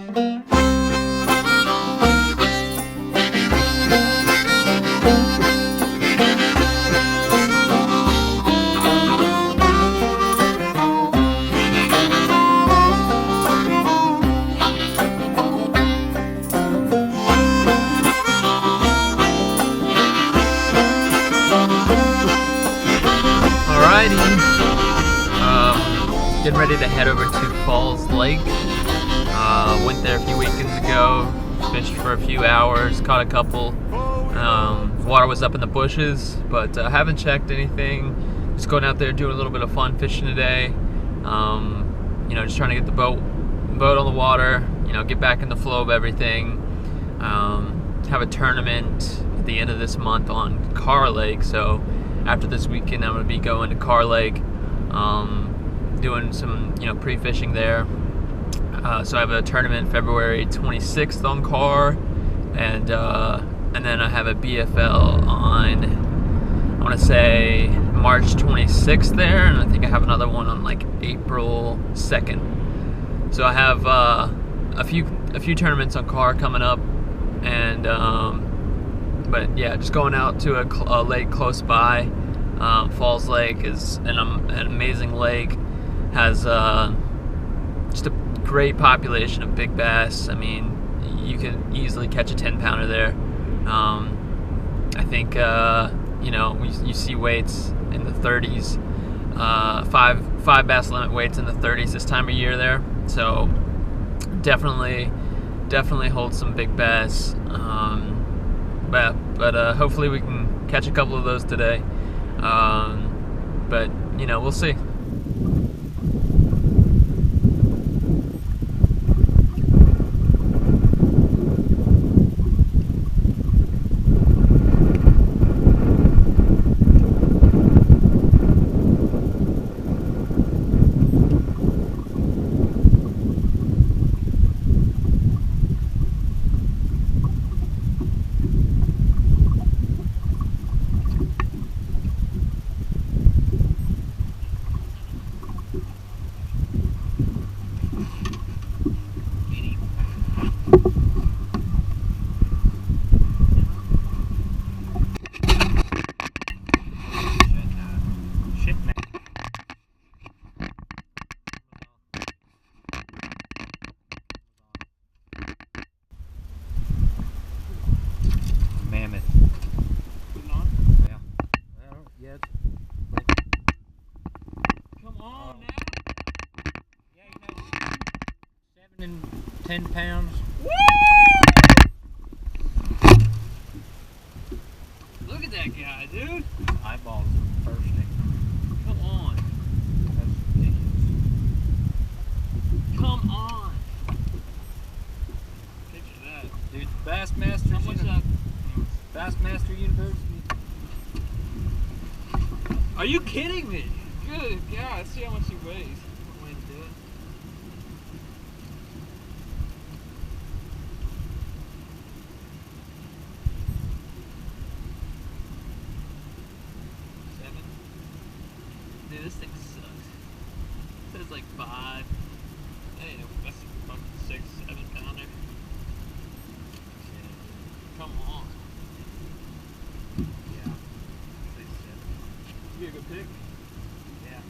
Getting ready to head over to Falls Lake. Went there a few weekends ago, fished for a few hours, caught a couple. Water was up in the bushes, but haven't checked anything. Just going out there doing a little bit of fun fishing today. Just trying to get the boat on the water. Get back in the flow of everything. Have a tournament at the end of this month on Carr Lake. So after this weekend, I'm going to be going to Carr Lake. Doing some pre-fishing there. So I have a tournament February 26th on Carr, and then I have a BFL on, I want to say, March 26th there, and I think I have another one on like April 2nd. So I have a few tournaments on Carr coming up, and but yeah, just going out to a lake close by. Falls Lake is an amazing lake. Has just a great population of big bass. I mean, you can easily catch a 10-pounder there. I think you see weights in the 30s, five bass limit weights in the 30s this time of year there. So definitely hold some big bass. But hopefully we can catch a couple of those today. But we'll see. Come on now. Yeah, 7 and 10 pounds. Woo! Look at that guy, dude. Eyeballs are bursting. Come on. That's ridiculous. Come on. Picture that. Dude, Bassmaster. How much that? Bassmaster University. Are you kidding me? Good God, see how much he weighs. Way to do it. Seven. Dude, this thing sucks. It says like 5. Hey, that's a fucking 6, 7 pounder. Come on. Yeah. Be a good pick. Yeah.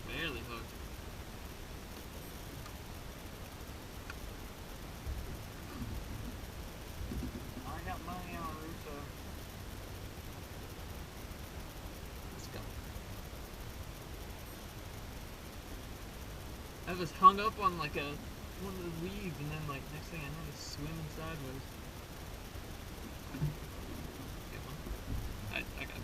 Barely hooked. I got money on Russo. Let's go. I was hung up on like one of the weeds, and then like next thing I know, it's swimming sideways. Get one. I got it.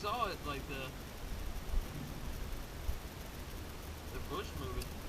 saw it, like the bush moving.